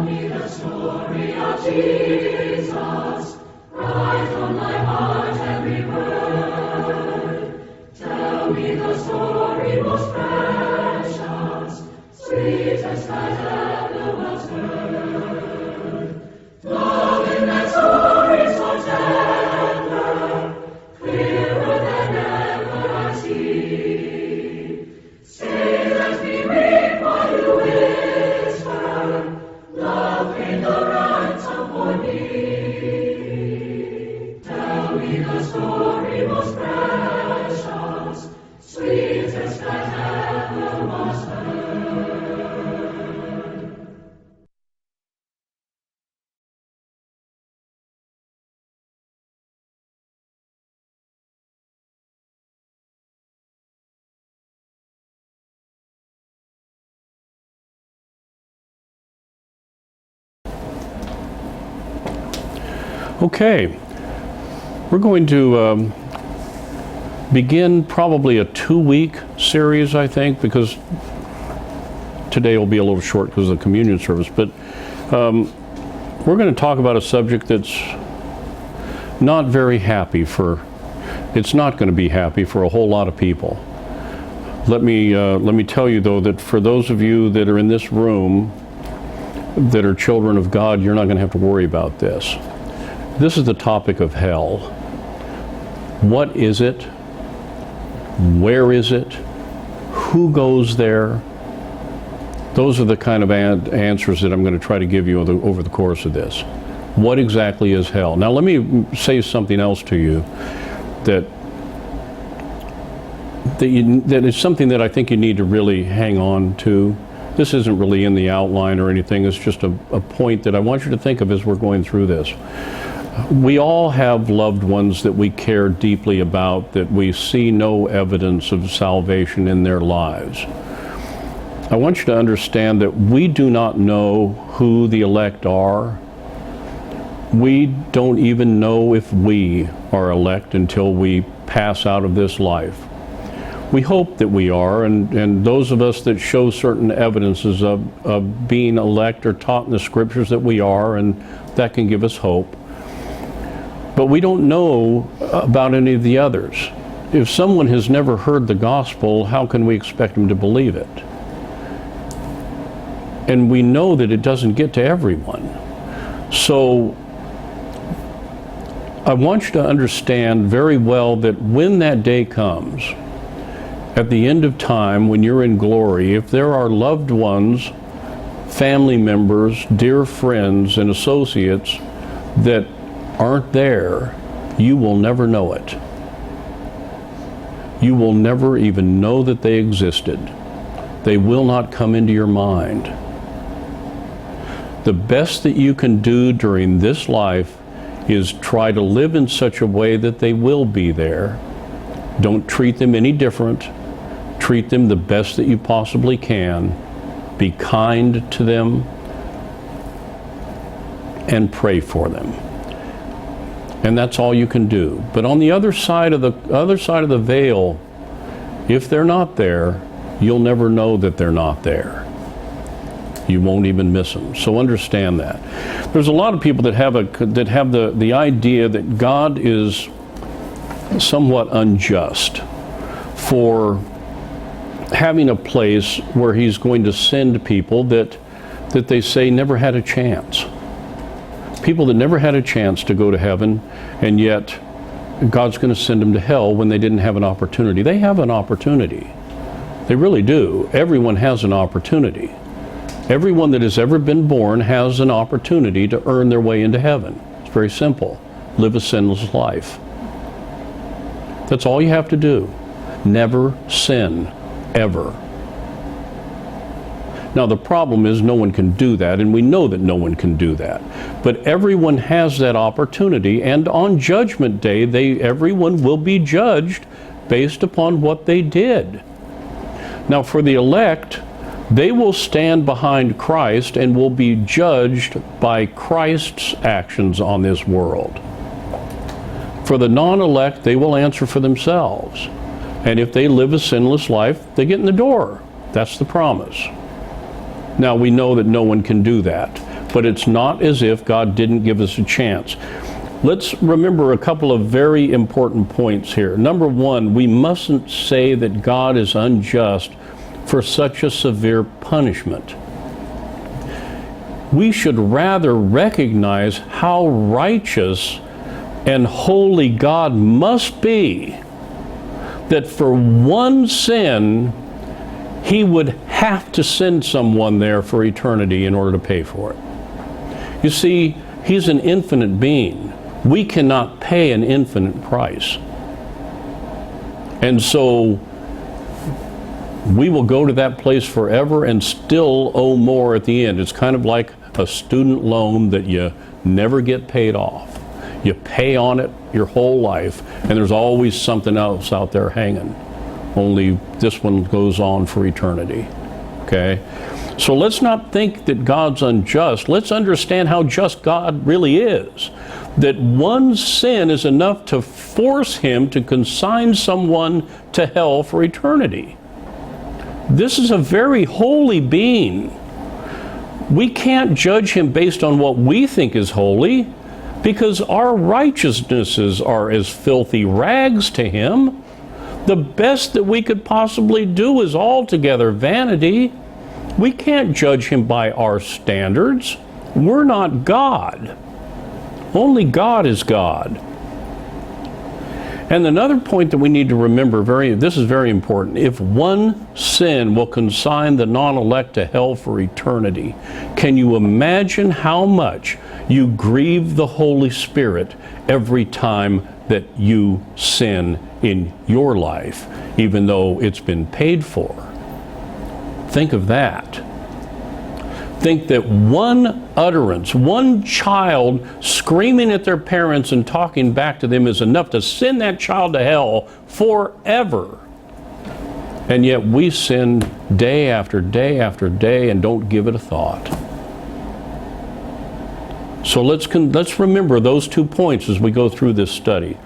me the story of Jesus. Write on my heart every word. Tell me the story most precious, sweetest that ever was heard. Love in that story so tender, clearer than ever I see. Say, let me read what you whisper. Love in the ransom for me. Tell me the story most precious, sweetest that ever was heard. Okay, we're going to begin probably a 2-week series, I think, because today will be a little short because of the communion service, but we're going to talk about a subject that's not very happy for, it's not going to be happy for a whole lot of people. Let me tell you though that for those of you that are in this room that are children of God, you're not going to have to worry about this. This is the topic of hell. What is it? Where is it? Who goes there? Those are the kind of answers that I'm going to try to give you over the course of this. What exactly is hell? Now let me say something else to you that is something that I think you need to really hang on to. This isn't really in the outline or anything. It's just a point that I want you to think of as we're going through this. We all have loved ones that we care deeply about, that we see no evidence of salvation in their lives. I want you to understand that we do not know who the elect are. We don't even know if we are elect until we pass out of this life. We hope that we are, and those of us that show certain evidences of being elect are taught in the scriptures that we are, and that can give us hope. But we don't know about any of the others. If someone has never heard the gospel, how can we expect them to believe it? And we know that it doesn't get to everyone. So I want you to understand very well that when that day comes, at the end of time, when you're in glory, if there are loved ones, family members, dear friends, and associates that aren't there, you will never know it. You will never even know that they existed. They will not come into your mind. The best that you can do during this life is try to live in such a way that they will be there. Don't treat them any different. Treat them the best that you possibly can. Be kind to them and pray for them. And that's all you can do. But on the other side of the veil, if they're not there, you'll never know that they're not there. You won't even miss them. So understand that. There's a lot of people that have the idea that God is somewhat unjust for having a place where He's going to send people that they say never had a chance. People that never had a chance to go to heaven, and yet God's going to send them to hell when they didn't have an opportunity. They have an opportunity. They really do. Everyone has an opportunity. Everyone that has ever been born has an opportunity to earn their way into heaven. It's very simple. Live a sinless life. That's all you have to do. Never sin, ever. Now the problem is no one can do that, and we know that no one can do that. But everyone has that opportunity, and on Judgment Day, everyone will be judged based upon what they did. Now for the elect, they will stand behind Christ and will be judged by Christ's actions on this world. For the non-elect, they will answer for themselves. And if they live a sinless life, they get in the door. That's the promise. Now we know that no one can do that. But it's not as if God didn't give us a chance. Let's remember a couple of very important points here. Number one, we mustn't say that God is unjust for such a severe punishment. We should rather recognize how righteous and holy God must be, that for one sin, he would have to send someone there for eternity in order to pay for it. You see, he's an infinite being. We cannot pay an infinite price. And so we will go to that place forever and still owe more at the end. It's kind of like a student loan that you never get paid off. You pay on it your whole life, and there's always something else out there hanging. Only this one goes on for eternity. Okay? So let's not think that God's unjust. Let's understand how just God really is. That one sin is enough to force him to consign someone to hell for eternity. This is a very holy being. We can't judge him based on what we think is holy, because our righteousnesses are as filthy rags to him. The best that we could possibly do is altogether vanity. We can't judge him by our standards. We're not God. Only God is God. And another point that we need to remember, this is very important. If one sin will consign the non-elect to hell for eternity, can you imagine how much you grieve the Holy Spirit every time that you sin in your life, even though it's been paid for? Think of that. Think that one utterance, one child screaming at their parents and talking back to them is enough to send that child to hell forever. And yet we sin day after day after day and don't give it a thought. So let's remember those 2 points as we go through this study.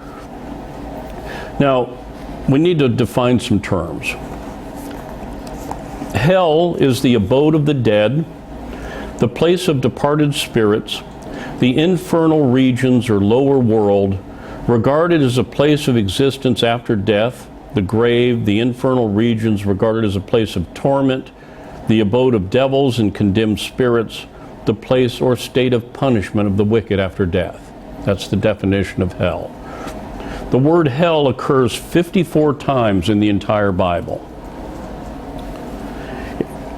Now, we need to define some terms. Hell is the abode of the dead, the place of departed spirits, the infernal regions or lower world, regarded as a place of existence after death, the grave, the infernal regions regarded as a place of torment, the abode of devils and condemned spirits, the place or state of punishment of the wicked after death. That's the definition of hell. The word hell occurs 54 times in the entire Bible.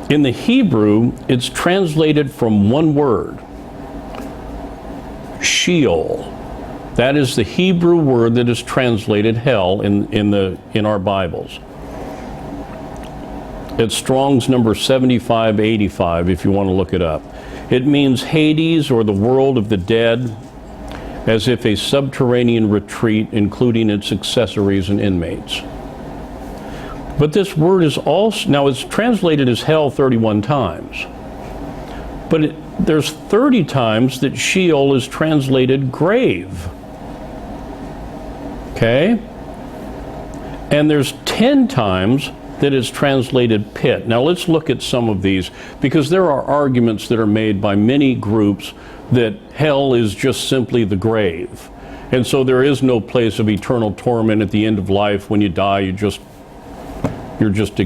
In the Hebrew, it's translated from one word, Sheol. That is the Hebrew word that is translated hell in our Bibles. It's Strong's number 7585 if you want to look it up. It means Hades, or the world of the dead, as if a subterranean retreat, including its accessories and inmates. But this word is also, now it's translated as hell 31 times. But there's 30 times that Sheol is translated grave. Okay? And there's 10 times that is translated pit. Now let's look at some of these, because there are arguments that are made by many groups that hell is just simply the grave. And so there is no place of eternal torment at the end of life. When you die, you're just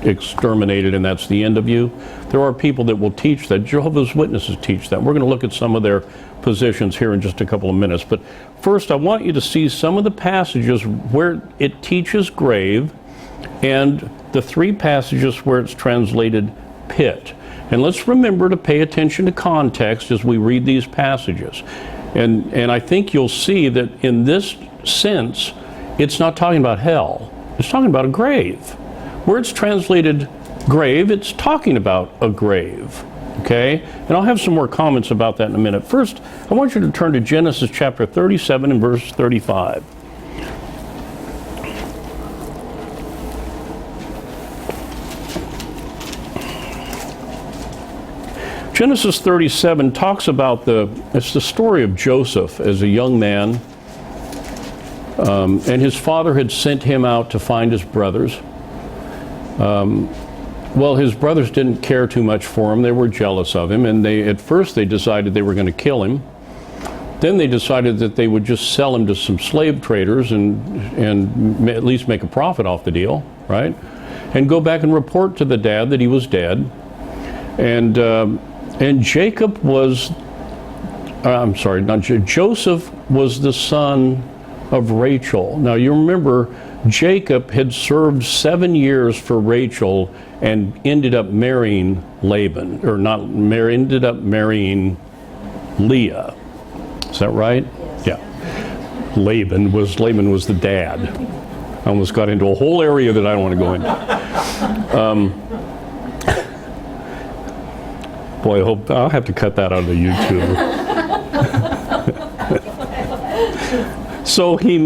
exterminated, and that's the end of you. There are people that will teach that. Jehovah's Witnesses teach that. We're going to look at some of their positions here in just a couple of minutes. But first, I want you to see some of the passages where it teaches grave, and the 3 passages where it's translated pit. And let's remember to pay attention to context as we read these passages. And I think you'll see that in this sense, it's not talking about hell. It's talking about a grave. Where it's translated grave, it's talking about a grave. Okay? And I'll have some more comments about that in a minute. First, I want you to turn to Genesis chapter 37 and verse 35. Genesis 37 talks about it's the story of Joseph as a young man, and his father had sent him out to find his brothers. Well, his brothers didn't care too much for him. They were jealous of him, and at first they decided they were going to kill him. Then they decided that they would just sell him to some slave traders and at least make a profit off the deal, right? And go back and report to the dad that he was dead. And Jacob was, Joseph was the son of Rachel. Now you remember, Jacob had served 7 years for Rachel and ended up marrying ended up marrying Leah. Is that right? Yes. Yeah. Laban was the dad. I almost got into a whole area that I don't want to go into. Boy, I hope I'll have to cut that out of the YouTube. So he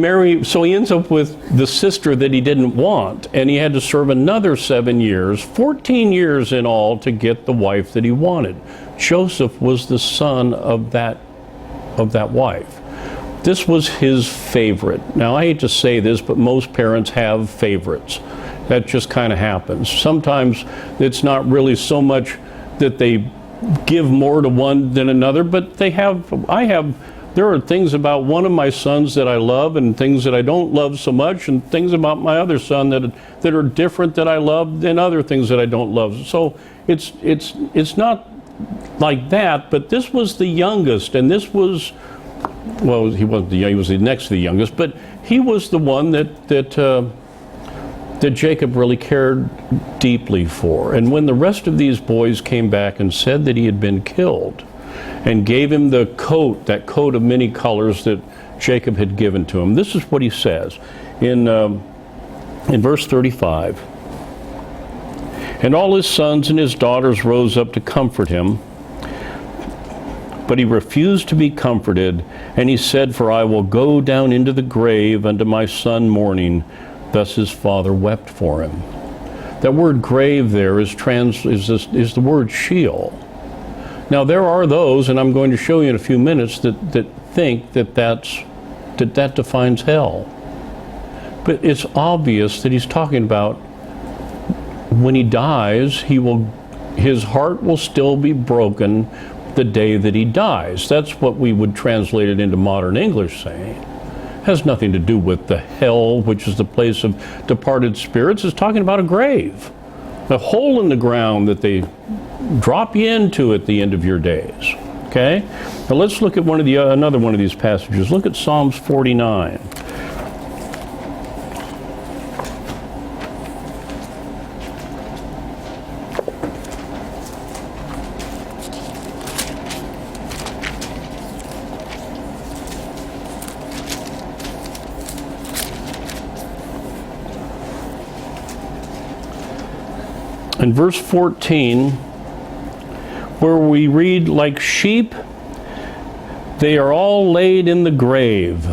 ends up with the sister that he didn't want, and he had to serve another 7 years, 14 years in all, to get the wife that he wanted. Joseph was the son of that wife. This was his favorite. Now, I hate to say this, but most parents have favorites. That just kind of happens. Sometimes it's not really so much that they give more to one than another, but there are things about one of my sons that I love and things that I don't love so much, and things about my other son that are different that I love, and other things that I don't love. So it's not like that, but this was the youngest, and this was, well, he wasn't the young, he was the next to the youngest, but he was the one that Jacob really cared deeply for. And when the rest of these boys came back and said that he had been killed, and gave him that coat of many colors that Jacob had given to him, this is what he says in verse 35. And all his sons and his daughters rose up to comfort him, but he refused to be comforted, and he said, for I will go down into the grave unto my son mourning. Thus his father wept for him. That word grave there is the word Sheol. Now there are those, and I'm going to show you in a few minutes, that think that defines hell. But it's obvious that he's talking about when he dies, his heart will still be broken the day that he dies. That's what we would translate it into modern English saying. It has nothing to do with the hell, which is the place of departed spirits. It's talking about a grave, a hole in the ground that they drop you into at the end of your days. Okay? Now let's look at another one of these passages. Look at Psalms 49. In verse 14, where we read, like sheep, they are all laid in the grave.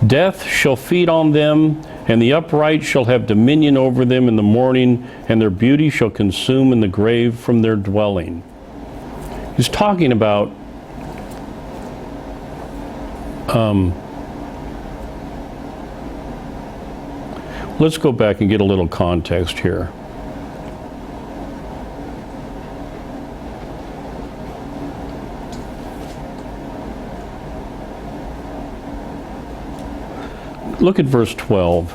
Death shall feed on them, and the upright shall have dominion over them in the morning, and their beauty shall consume in the grave from their dwelling. He's talking about let's go back and get a little context here. Look at verse 12.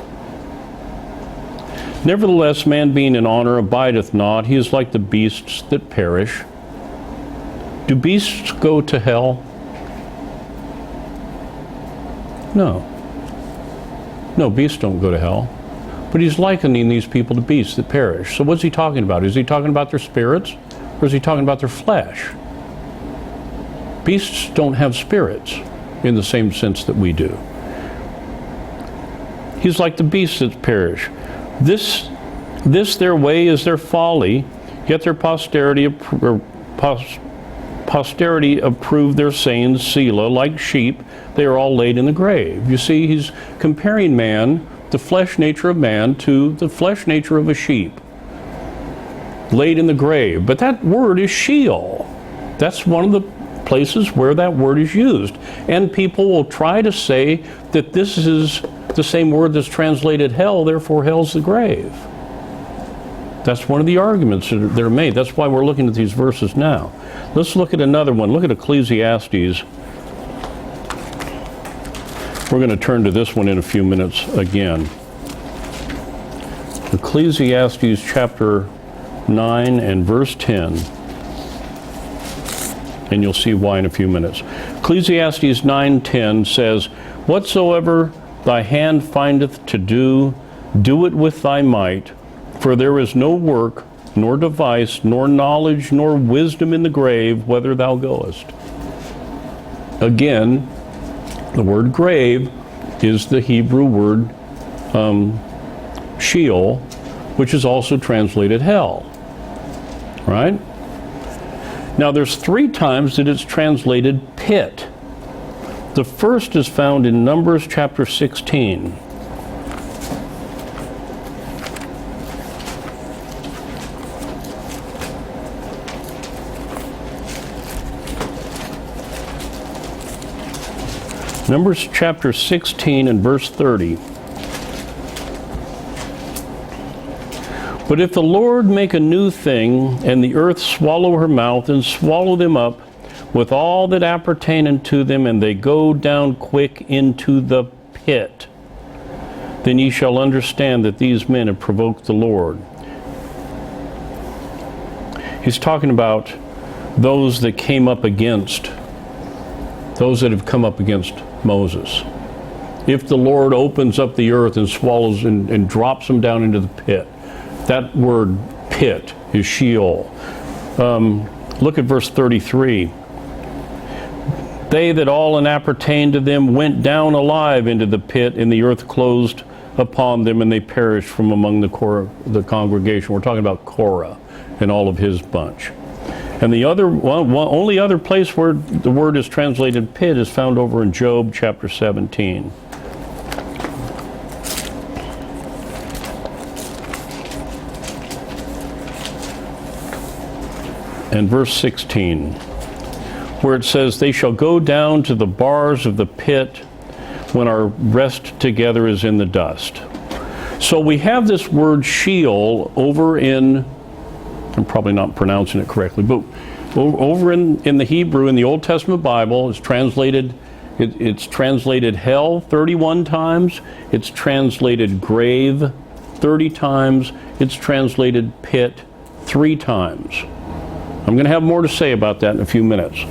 Nevertheless, man being in honor abideth not. He is like the beasts that perish. Do beasts go to hell? No. No, beasts don't go to hell. But he's likening these people to beasts that perish. So what's he talking about? Is he talking about their spirits, or is he talking about their flesh? Beasts don't have spirits in the same sense that we do. He's like the beasts that perish. This their way is their folly, yet their posterity approve their sayings, Selah, like sheep, they are all laid in the grave. You see, he's comparing man, the flesh nature of man, to the flesh nature of a sheep, laid in the grave. But that word is Sheol. That's one of the places where that word is used. And people will try to say that this is the same word that's translated hell, therefore hell's the grave. That's one of the arguments that are made. That's why we're looking at these verses now. Let's look at another one. Look at Ecclesiastes. We're going to turn to this one in a few minutes again. Ecclesiastes chapter 9 and verse 10. And you'll see why in a few minutes. Ecclesiastes 9:10 says, "Whatsoever thy hand findeth to do, do it with thy might, for there is no work, nor device, nor knowledge, nor wisdom in the grave, whither thou goest." Again, the word grave is the Hebrew word Sheol, which is also translated hell. Right? Now there's 3 times that it's translated pit. The first is found in Numbers chapter 16. Numbers chapter 16 and verse 30. "But if the Lord make a new thing, and the earth swallow her mouth, and swallow them up with all that appertain unto them, and they go down quick into the pit, then ye shall understand that these men have provoked the Lord." He's talking about those that came up against, those that have come up against Moses. If the Lord opens up the earth and swallows and drops them down into the pit, that word pit is Sheol. Look at verse 33. "They that all and appertained to them went down alive into the pit, and the earth closed upon them, and they perished from among the congregation." We're talking about Korah and all of his bunch. And the only other place where the word is translated pit is found over in Job chapter 17. And verse 16, where it says, "They shall go down to the bars of the pit when our rest together is in the dust." So we have this word Sheol over in, I'm probably not pronouncing it correctly, but over in the Hebrew, in the Old Testament Bible, it's translated hell 31 times, it's translated grave 30 times, it's translated pit 3 times. I'm going to have more to say about that in a few minutes.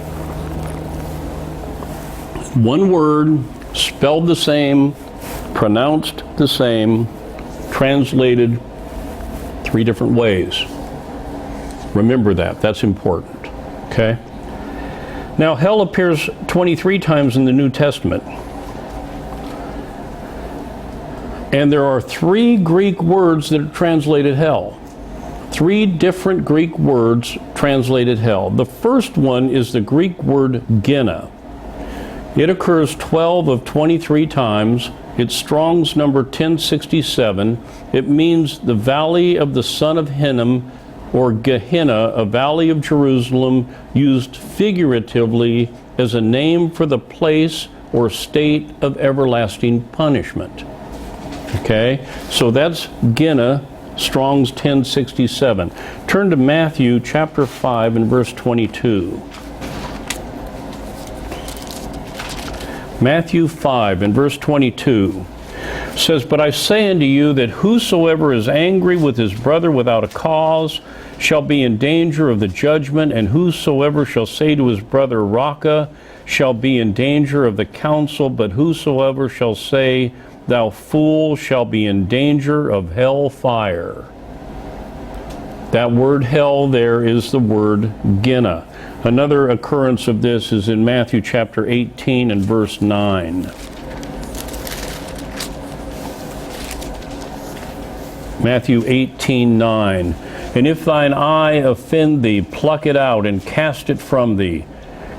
One word, spelled the same, pronounced the same, translated 3 different ways. Remember that. That's important. Okay? Now, hell appears 23 times in the New Testament. And there are 3 Greek words that are translated hell. 3 different Greek words translated hell. The first one is the Greek word gena. It occurs 12 of 23 times. It's Strong's number 1067. It means the valley of the son of Hinnom, or Gehenna, a valley of Jerusalem, used figuratively as a name for the place or state of everlasting punishment. Okay, so that's Gena, Strong's 1067. Turn to Matthew chapter 5 and verse 22. Matthew 5 and verse 22 says, "But I say unto you that whosoever is angry with his brother without a cause shall be in danger of the judgment, and whosoever shall say to his brother, Raca, shall be in danger of the council, but whosoever shall say, Thou fool, shall be in danger of hell fire." That word hell there is the word Gena. Another occurrence of this is in Matthew chapter 18 and verse 9. Matthew 18:9. "And if thine eye offend thee, pluck it out and cast it from thee.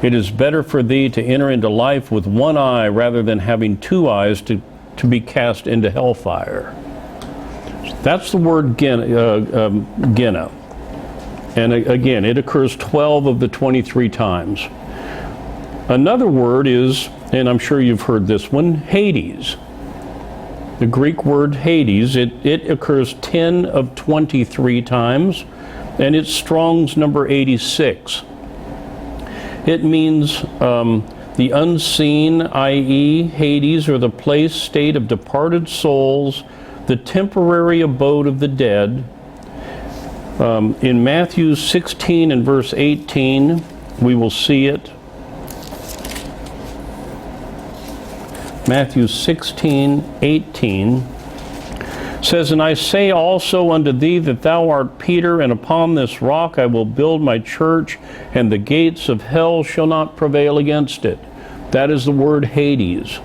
It is better for thee to enter into life with one eye rather than having 2 eyes to be cast into hellfire." That's the word Gena. And again, it occurs 12 of the 23 times. Another word is, and I'm sure you've heard this one, Hades. The Greek word Hades, it occurs 10 of 23 times, and it's Strong's number 86. It means the unseen, i.e. Hades, or the place, state of departed souls, the temporary abode of the dead. In Matthew 16 and verse 18, we will see it. Matthew 16:18 says, "And I say also unto thee that thou art Peter, and upon this rock I will build my church, and the gates of hell shall not prevail against it." That is the word Hades.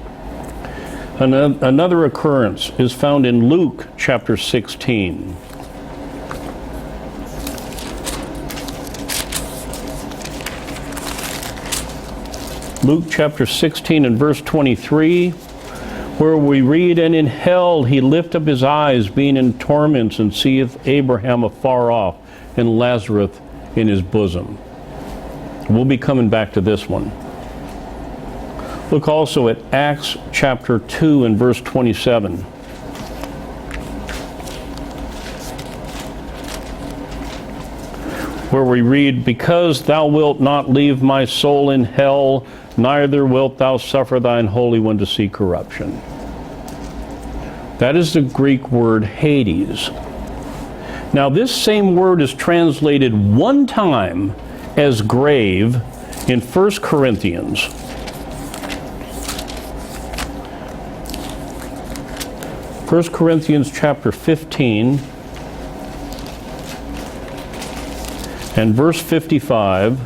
Another occurrence is found in Luke chapter 16. Luke chapter 16 and verse 23, where we read, "And in hell he lift up his eyes, being in torments, and seeth Abraham afar off, and Lazarus in his bosom." We'll be coming back to this one. Look also at Acts chapter 2 and verse 27. Where we read, "Because thou wilt not leave my soul in hell, neither wilt thou suffer thine Holy One to see corruption." That is the Greek word Hades. Now, this same word is translated one time as grave in 1 Corinthians. 1 Corinthians chapter 15 and verse 55.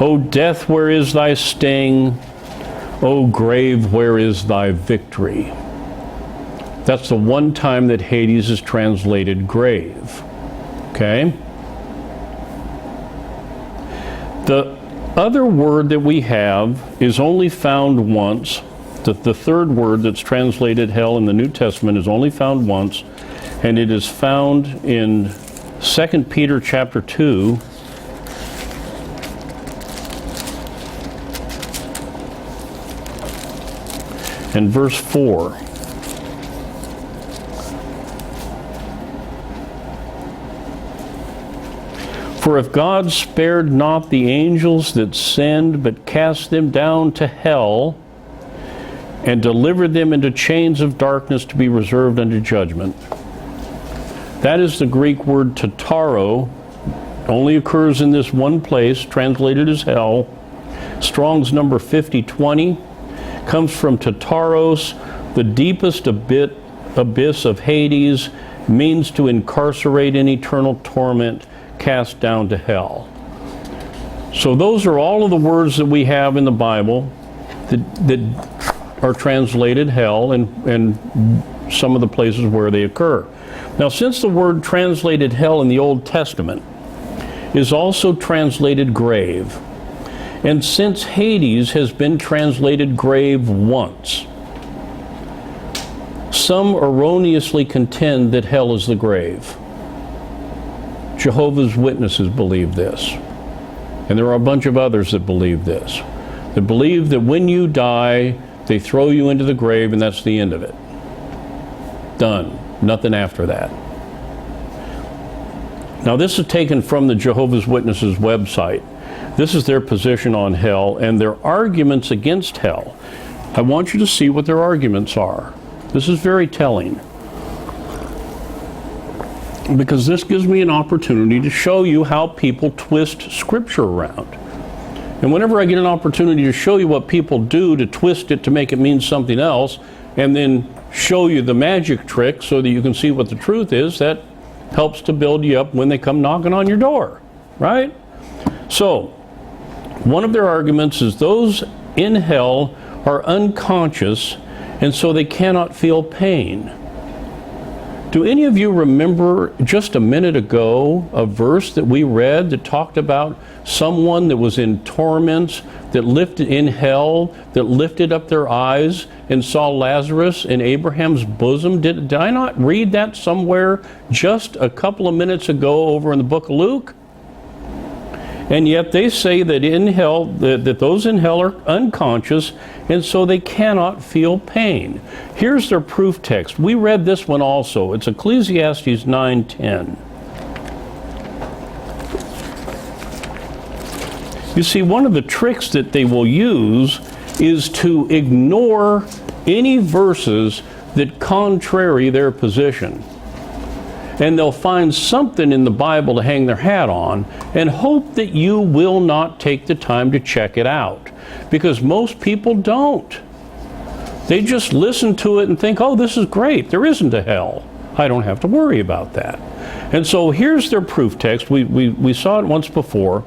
"O death, where is thy sting? O grave, where is thy victory?" That's the one time that Hades is translated grave. Okay? The other word that we have is only found once. The third word that's translated hell in the New Testament is only found once, and it is found in 2 Peter chapter 2. And verse 4. "For if God spared not the angels that sinned, but cast them down to hell, and delivered them into chains of darkness to be reserved unto judgment." That is the Greek word tataro. Only occurs in this one place, translated as hell. Strong's number 5020 comes from tataros, the deepest abyss of Hades, means to incarcerate in eternal torment, cast down to hell. So those are all of the words that we have in the Bible that are translated hell, and some of the places where they occur. Now, since the word translated hell in the Old Testament is also translated grave, and since Hades has been translated grave once, some erroneously contend that hell is the grave. Jehovah's Witnesses believe this, and there are a bunch of others that believe this. They believe that when you die, they throw you into the grave, and that's the end of it. Done. Nothing after that. Now, this is taken from the Jehovah's Witnesses website. This is their position on hell and their arguments against hell. I want you to see what their arguments are. This is very telling, because this gives me an opportunity to show you how people twist Scripture around. And whenever I get an opportunity to show you what people do to twist it to make it mean something else, and then show you the magic trick so that you can see what the truth is, that helps to build you up when they come knocking on your door, right? So, one of their arguments is those in hell are unconscious, and so they cannot feel pain. Do any of you remember just a minute ago a verse that we read that talked about someone that was in torments, that lifted in hell, that lifted up their eyes and saw Lazarus in Abraham's bosom? Did I not read that somewhere just a couple of minutes ago over in the book of Luke? And yet they say that in hell, that those in hell are unconscious, and so they cannot feel pain. Here's their proof text. We read this one also. It's Ecclesiastes 9:10. You see, one of the tricks that they will use is to ignore any verses that contrary their position. And they'll find something in the Bible to hang their hat on and hope that you will not take the time to check it out. Because most people don't. They just listen to it and think, oh, this is great. There isn't a hell. I don't have to worry about that. And so here's their proof text. We saw it once before.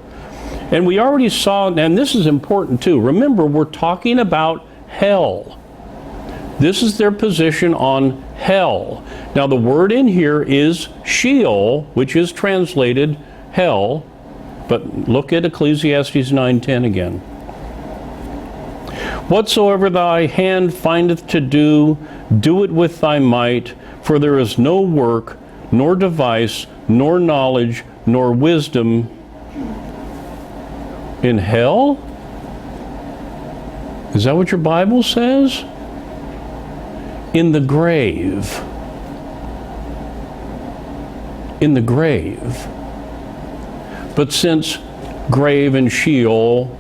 And we already saw, and this is important too. Remember, we're talking about hell. This is their position on hell. Now the word in here is Sheol, which is translated hell, but look at Ecclesiastes 9:10 again. Whatsoever thy hand findeth to do, do it with thy might, for there is no work, nor device, nor knowledge, nor wisdom in hell? Is that what your Bible says? In the grave. In the grave. But since grave and Sheol,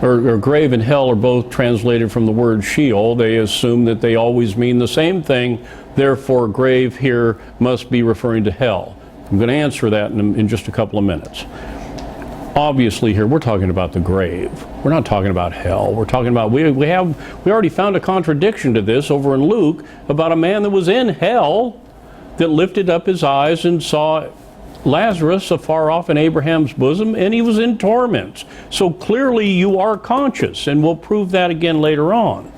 or grave and hell are both translated from the word Sheol, they assume that they always mean the same thing. Therefore, grave here must be referring to hell. I'm going to answer that in just a couple of minutes. Obviously here we're talking about the grave. We're not talking about hell. We're talking about, we already found a contradiction to this over in Luke about a man that was in hell that lifted up his eyes and saw Lazarus afar off in Abraham's bosom, and he was in torments. So clearly you are conscious, and we'll prove that again later on.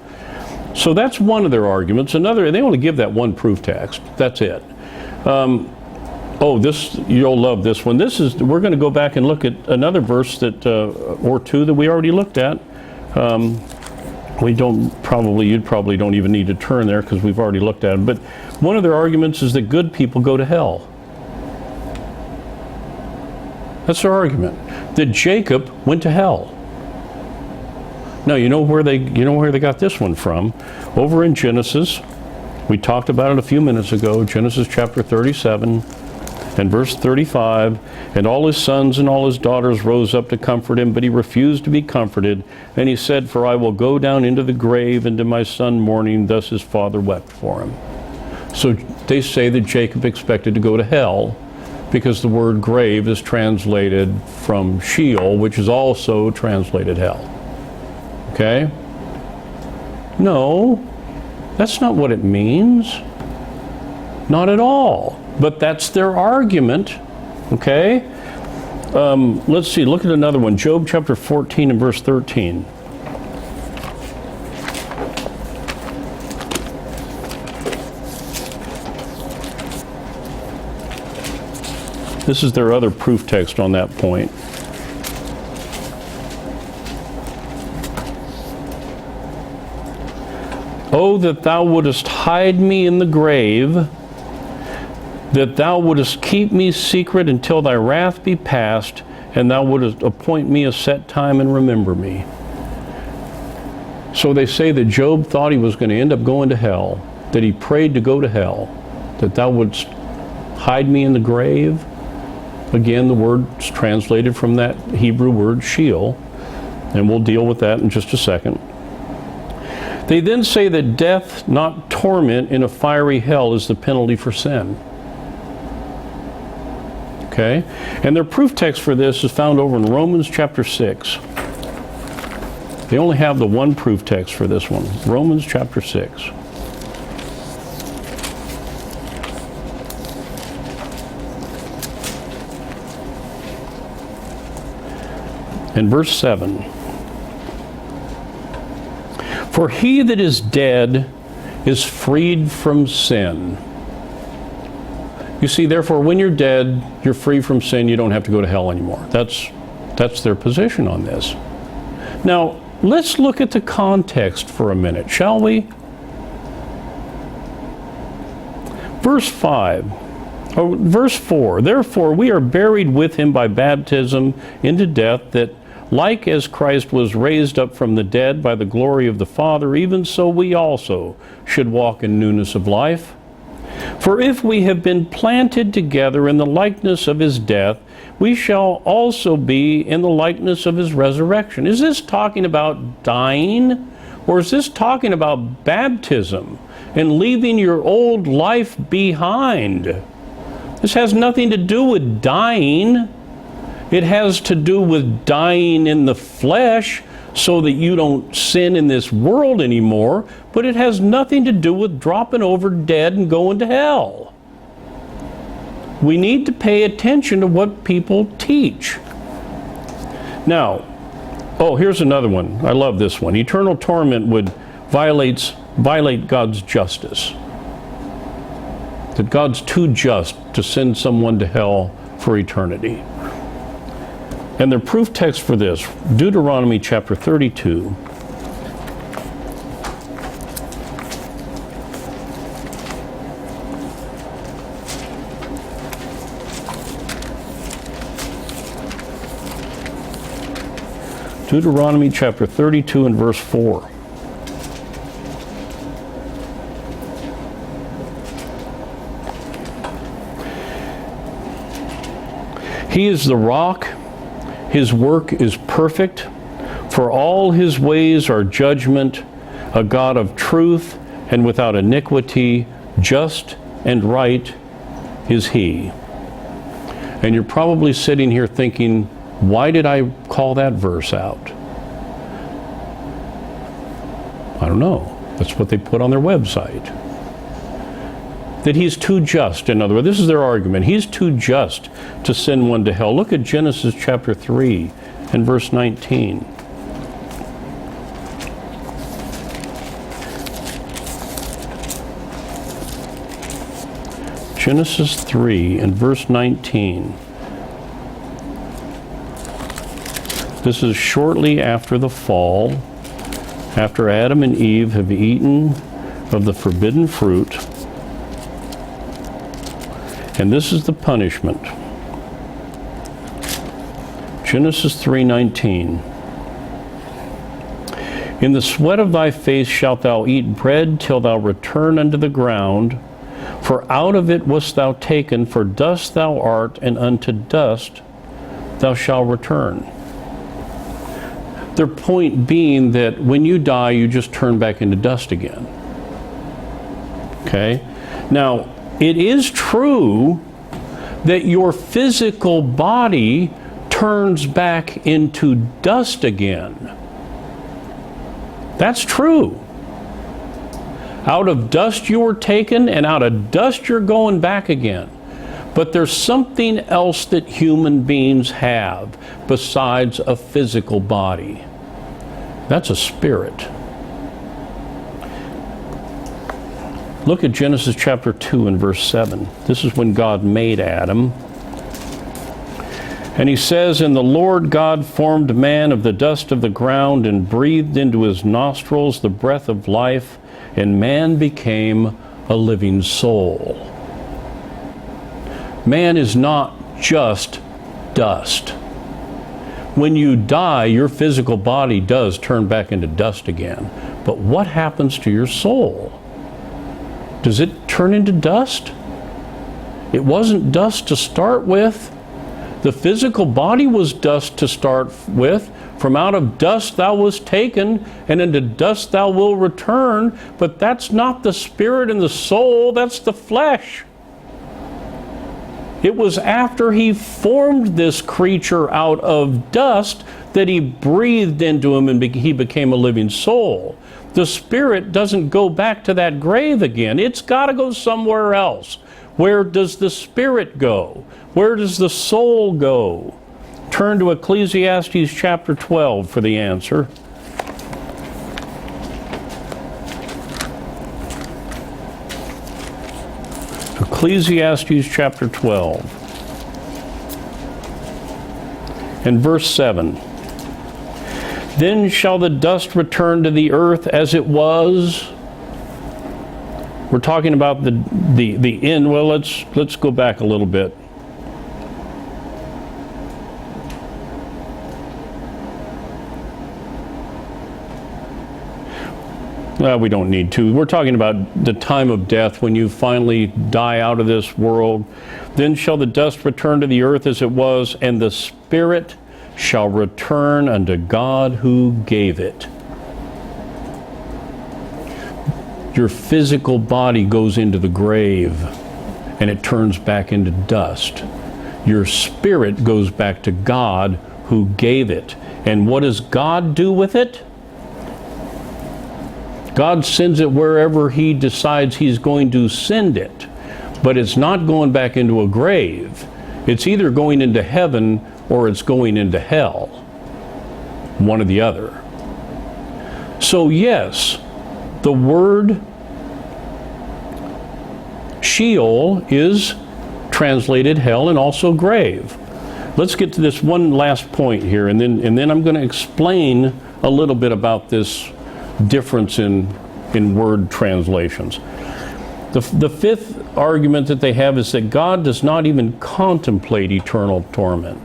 So that's one of their arguments. Another, they only give that one proof text. That's it. Oh, this, you'll love this one. This is, we're going to go back and look at another verse that, or two that we already looked at. You probably don't even need to turn there because we've already looked at it. But one of their arguments is that good people go to hell. That's their argument. That Jacob went to hell. Now, you know where they got this one from? Over in Genesis. We talked about it a few minutes ago. Genesis chapter 37. And verse 35, and all his sons and all his daughters rose up to comfort him, but he refused to be comforted. And he said, for I will go down into the grave, and to my son mourning. Thus his father wept for him. So they say that Jacob expected to go to hell because the word grave is translated from Sheol, which is also translated hell. Okay? No, that's not what it means. Not at all. But that's their argument, okay? Let's see, look at another one. Job chapter 14 and verse 13. This is their other proof text on that point. Oh, that thou wouldest hide me in the grave, that thou wouldest keep me secret until thy wrath be past, and thou wouldest appoint me a set time and remember me. So they say that Job thought he was going to end up going to hell, that he prayed to go to hell, that thou wouldst hide me in the grave. Again, the word's translated from that Hebrew word Sheol, and we'll deal with that in just a second. They then say that death, not torment, in a fiery hell is the penalty for sin. Okay? And their proof text for this is found over in Romans chapter 6. They only have the one proof text for this one. Romans chapter 6. And verse 7. For he that is dead is freed from sin. You see, therefore, when you're dead, you're free from sin. You don't have to go to hell anymore. That's their position on this. Now, let's look at the context for a minute, shall we? Verse 5. Oh, verse 4, therefore we are buried with him by baptism into death, that like as Christ was raised up from the dead by the glory of the Father, even so we also should walk in newness of life. For if we have been planted together in the likeness of his death, we shall also be in the likeness of his resurrection. Is this talking about dying? Or is this talking about baptism and leaving your old life behind? This has nothing to do with dying. It has to do with dying in the flesh so that you don't sin in this world anymore, but it has nothing to do with dropping over dead and going to hell. We need to pay attention to what people teach. Now, here's another one. I love this one. Eternal torment would violate God's justice. That God's too just to send someone to hell for eternity. And the proof text for this, Deuteronomy chapter 32. Deuteronomy chapter 32 and verse 4. He is the rock. His work is perfect, for all his ways are judgment, a God of truth and without iniquity, just and right is he. And you're probably sitting here thinking, why did I call that verse out? I don't know. That's what they put on their website. That he's too just. In other words, this is their argument. He's too just to send one to hell. Look at Genesis chapter 3 and verse 19. Genesis 3 and verse 19. This is shortly after the fall, after Adam and Eve have eaten of the forbidden fruit. And this is the punishment. Genesis 3:19. In the sweat of thy face shalt thou eat bread till thou return unto the ground, for out of it wast thou taken, for dust thou art, and unto dust thou shalt return. Their point being that when you die, you just turn back into dust again. Okay? Now, it is true that your physical body turns back into dust again. That's true. Out of dust you were taken, and out of dust you're going back again. But there's something else that human beings have besides a physical body. That's a spirit. Look at Genesis chapter 2 and verse 7. This is when God made Adam. And he says, and the Lord God formed man of the dust of the ground and breathed into his nostrils the breath of life, and man became a living soul. Man is not just dust. When you die, your physical body does turn back into dust again. But what happens to your soul? Does it turn into dust? It wasn't dust to start with. The physical body was dust to start with. From out of dust thou wast taken, and into dust thou will return. But that's not the spirit and the soul, that's the flesh. It was after he formed this creature out of dust that he breathed into him and he became a living soul. The spirit doesn't go back to that grave again. It's got to go somewhere else. Where does the spirit go? Where does the soul go? Turn to Ecclesiastes chapter 12 for the answer. Ecclesiastes chapter 12 and verse 7. Then shall the dust return to the earth as it was, We're talking about the end. Well, let's go back a little bit. Well, we don't need to. We're talking about the time of death, when you finally die out of this world. Then shall the dust return to the earth as it was, and the spirit shall return unto God who gave it. Your physical body goes into the grave, and it turns back into dust. Your spirit goes back to God who gave it. And what does God do with it? God sends it wherever He decides He's going to send it. But it's not going back into a grave. It's either going into heaven or it's going into hell. One or the other. So yes, the word Sheol is translated hell and also grave. Let's get to this one last point here, and then I'm going to explain a little bit about this difference in word translations. The fifth argument that they have is that God does not even contemplate eternal torment.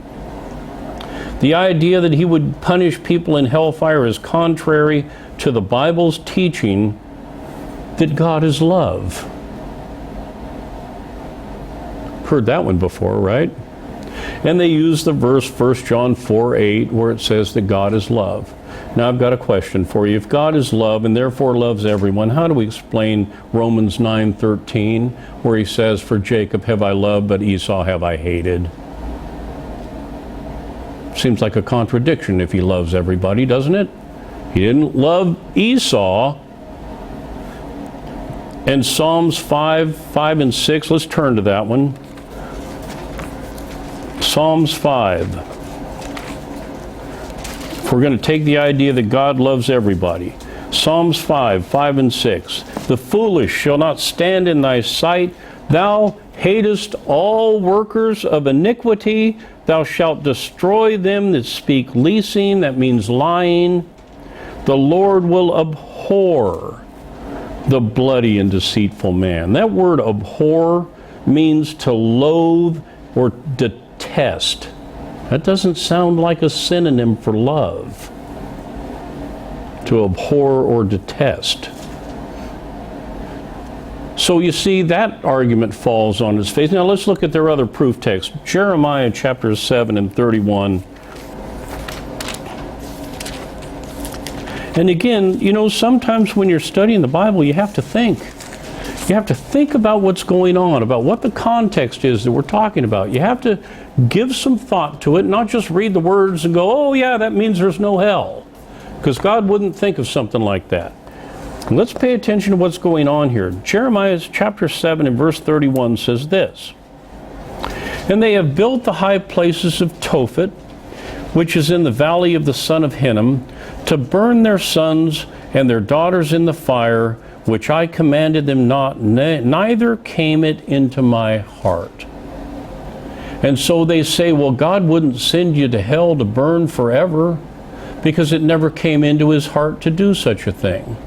The idea that He would punish people in hellfire is contrary to the Bible's teaching that God is love. Heard that one before, right? And they use the verse 1 John 4:8 where it says that God is love. Now I've got a question for you. If God is love and therefore loves everyone, how do we explain Romans 9:13 where He says, for Jacob have I loved, but Esau have I hated? Seems like a contradiction if He loves everybody, doesn't it? He didn't love Esau. And Psalms 5 and 6, let's turn to that one. Psalms 5. We're going to take the idea that God loves everybody. Psalms 5 and 6. The foolish shall not stand in thy sight. Thou hatest all workers of iniquity. Thou shalt destroy them that speak leasing. That means lying. The Lord will abhor the bloody and deceitful man. That word abhor means to loathe or detest. That doesn't sound like a synonym for love. To abhor or detest. So you see, that argument falls on its face. Now let's look at their other proof text. Jeremiah chapter 7 and 31. And again, you know, sometimes when you're studying the Bible, you have to think. You have to think about what's going on, about what the context is that we're talking about. You have to give some thought to it, not just read the words and go, oh yeah, that means there's no hell. Because God wouldn't think of something like that. And let's pay attention to what's going on here. Jeremiah chapter 7 and verse 31 says this. And they have built the high places of Tophet, which is in the valley of the son of Hinnom, to burn their sons and their daughters in the fire, which I commanded them not, neither came it into my heart. And so they say, well, God wouldn't send you to hell to burn forever because it never came into His heart to do such a thing.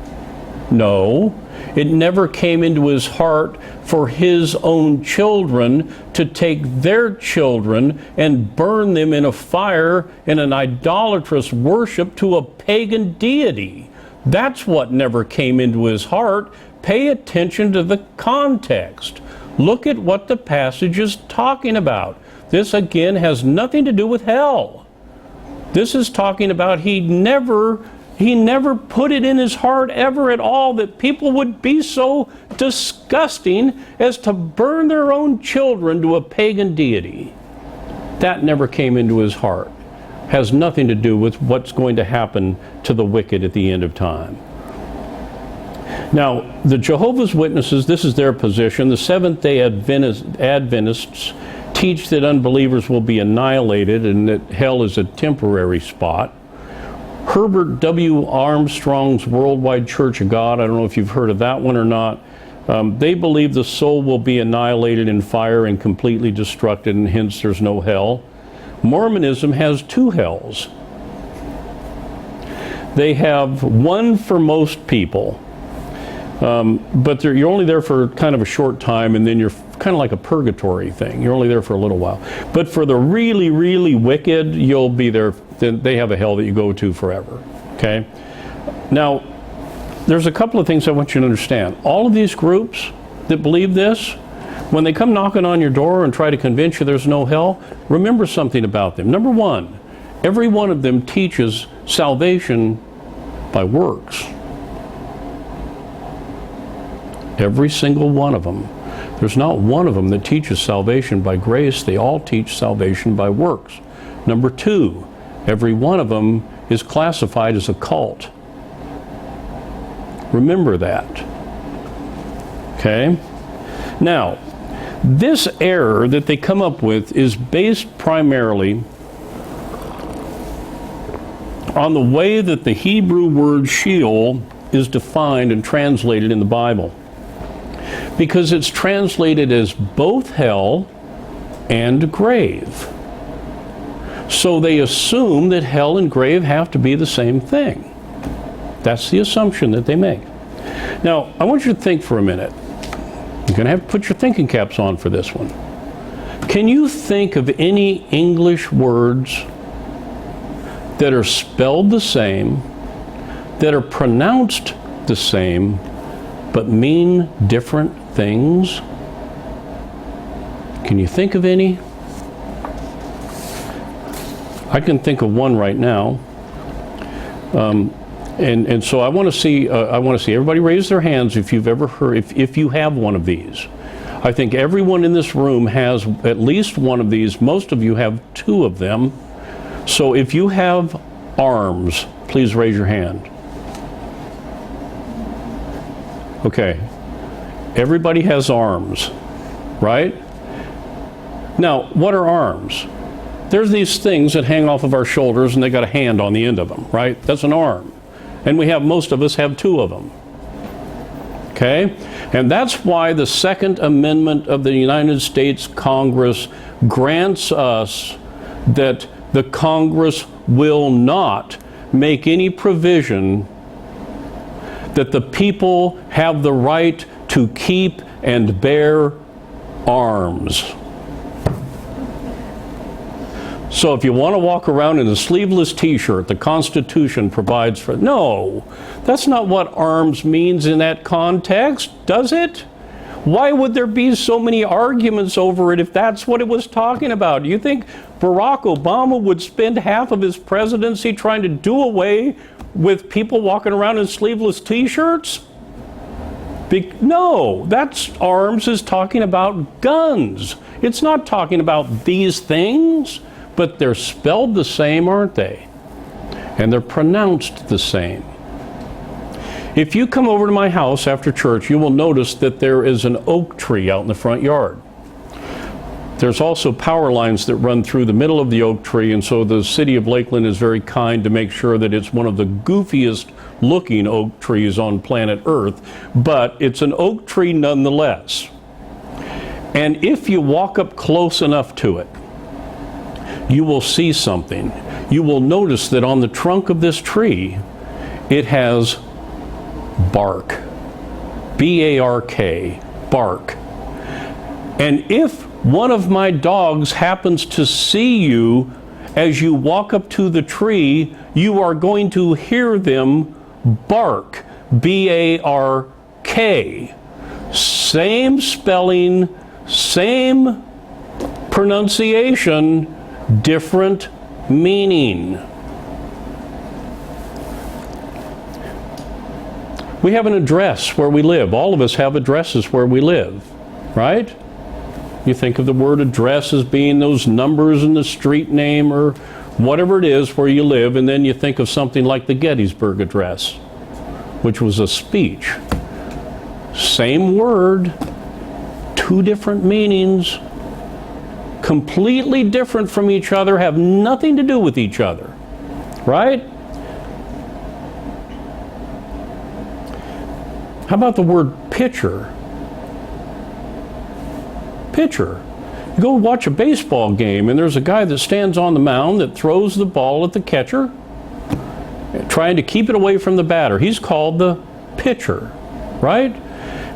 No, it never came into His heart for His own children to take their children and burn them in a fire in an idolatrous worship to a pagan deity. That's what never came into His heart. Pay attention to the context. Look at what the passage is talking about. This again has nothing to do with hell. This is talking about He never put it in His heart ever at all that people would be so disgusting as to burn their own children to a pagan deity. That never came into His heart. Has nothing to do with what's going to happen to the wicked at the end of time. Now, the Jehovah's Witnesses, this is their position. The Seventh-day Adventists teach that unbelievers will be annihilated and that hell is a temporary spot. Herbert W. Armstrong's Worldwide Church of God, I don't know if you've heard of that one or not, they believe the soul will be annihilated in fire and completely destructed, and hence there's no hell. Mormonism has two hells. They have one for most people. But you're only there for kind of a short time, and then you're kind of like a purgatory thing. You're only there for a little while. But for the really, really wicked, you'll be there. They have a hell that you go to forever. Okay? Now, there's a couple of things I want you to understand. All of these groups that believe this, when they come knocking on your door and try to convince you there's no hell, remember something about them. Number one, every one of them teaches salvation by works. Every single one of them. There's not one of them that teaches salvation by grace. They all teach salvation by works. Number two, every one of them is classified as a cult. Remember that. Okay? Now, this error that they come up with is based primarily on the way that the Hebrew word Sheol is defined and translated in the Bible. Because it's translated as both hell and grave. So they assume that hell and grave have to be the same thing. That's the assumption that they make. Now, I want you to think for a minute. You're going to have to put your thinking caps on for this one. Can you think of any English words that are spelled the same, that are pronounced the same, but mean different things? Can you think of any? I can think of one right now. And so I want to see everybody raise their hands if you've ever heard, if you have one of these. I think everyone in this room has at least one of these. Most of you have two of them. So if you have arms, please raise your hand. Okay. Everybody has arms, right? Now, what are arms? There's these things that hang off of our shoulders and they got a hand on the end of them, right? That's an arm. And most of us have two of them. Okay? And that's why the Second Amendment of the United States Congress grants us that the Congress will not make any provision that the people have the right to keep and bear arms. So if you want to walk around in a sleeveless t-shirt, the Constitution provides for... No, that's not what arms means in that context, does it? Why would there be so many arguments over it if that's what it was talking about? Do you think Barack Obama would spend half of his presidency trying to do away with people walking around in sleeveless t-shirts? No, arms is talking about guns. It's not talking about these things. But they're spelled the same, aren't they? And they're pronounced the same. If you come over to my house after church, you will notice that there is an oak tree out in the front yard. There's also power lines that run through the middle of the oak tree, and so the city of Lakeland is very kind to make sure that it's one of the goofiest looking oak trees on planet Earth, but it's an oak tree nonetheless. And if you walk up close enough to it, you will see something. You will notice that on the trunk of this tree, it has bark. B-A-R-K, bark. And if one of my dogs happens to see you as you walk up to the tree, you are going to hear them bark. B-A-R-K. Same spelling, same pronunciation, different meaning. We have an address where we live. All of us have addresses where we live, right? You think of the word address as being those numbers in the street name or whatever it is where you live, and then you think of something like the Gettysburg Address, which was a speech. Same word, two different meanings, completely different from each other, have nothing to do with each other, right? How about the word pitcher? Pitcher. You go watch a baseball game and there's a guy that stands on the mound that throws the ball at the catcher, trying to keep it away from the batter. He's called the pitcher, right?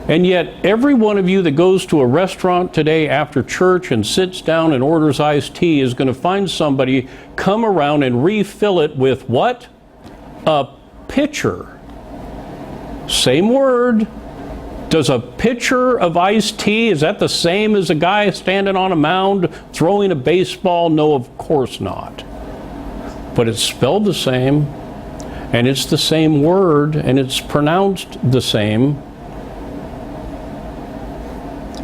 And yet, every one of you that goes to a restaurant today after church and sits down and orders iced tea is going to find somebody come around and refill it with what? A pitcher. Same word. Does a pitcher of iced tea, is that the same as a guy standing on a mound throwing a baseball? No, of course not. But it's spelled the same, and it's the same word, and it's pronounced the same.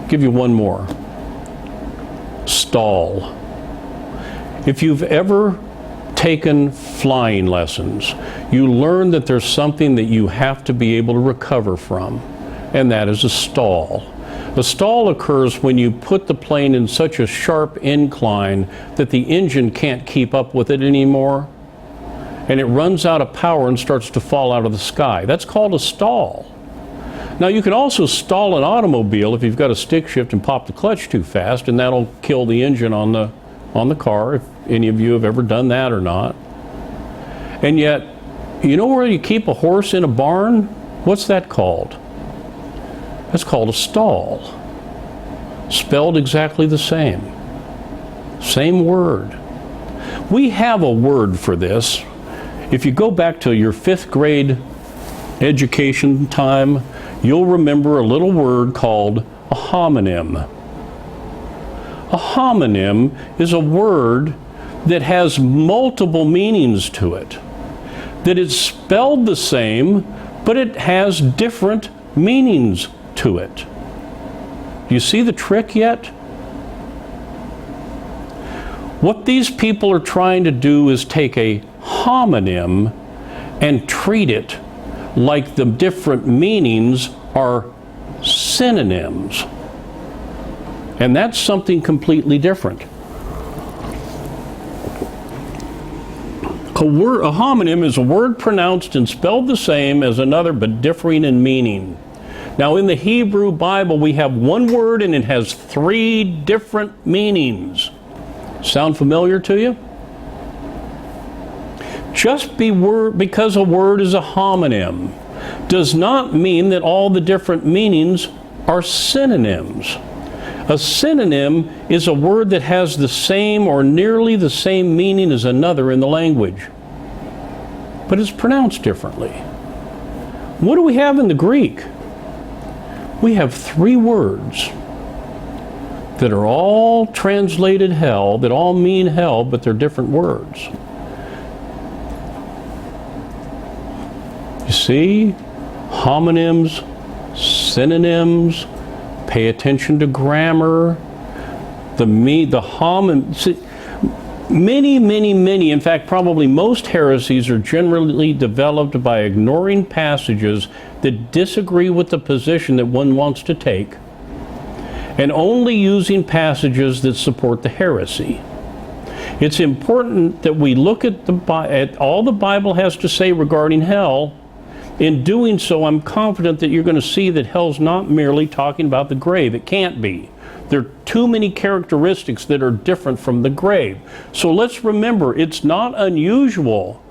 Give you one more. Stall. If you've ever taken flying lessons, you learn that there's something that you have to be able to recover from, and that is a stall. A stall occurs when you put the plane in such a sharp incline that the engine can't keep up with it anymore, and it runs out of power and starts to fall out of the sky. That's called a stall. Now, you can also stall an automobile if you've got a stick shift and pop the clutch too fast, and that'll kill the engine on the car, if any of you have ever done that or not. And yet, you know where you keep a horse in a barn? What's that called? That's called a stall. Spelled exactly the same. Same word. We have a word for this. If you go back to your 5th grade education time, you'll remember a little word called a homonym. A homonym is a word that has multiple meanings to it. That it's spelled the same, but it has different meanings to it. Do you see the trick yet? What these people are trying to do is take a homonym and treat it like the different meanings are synonyms. And that's something completely different. A homonym is a word pronounced and spelled the same as another but differing in meaning. Now, in the Hebrew Bible, we have one word and it has 3 different meanings. Sound familiar to you? Just because a word is a homonym does not mean that all the different meanings are synonyms. A synonym is a word that has the same or nearly the same meaning as another in the language, but it's pronounced differently. What do we have in the Greek? We have 3 words that are all translated hell, that all mean hell, but they're different words. You see? Homonyms, synonyms, pay attention to grammar. Many, in fact, probably most heresies are generally developed by ignoring passages that disagree with the position that one wants to take, and only using passages that support the heresy. It's important that we look at all the Bible has to say regarding hell. In doing so, I'm confident that you're going to see that hell's not merely talking about the grave. It can't be. There are too many characteristics that are different from the grave. So let's remember, it's not unusual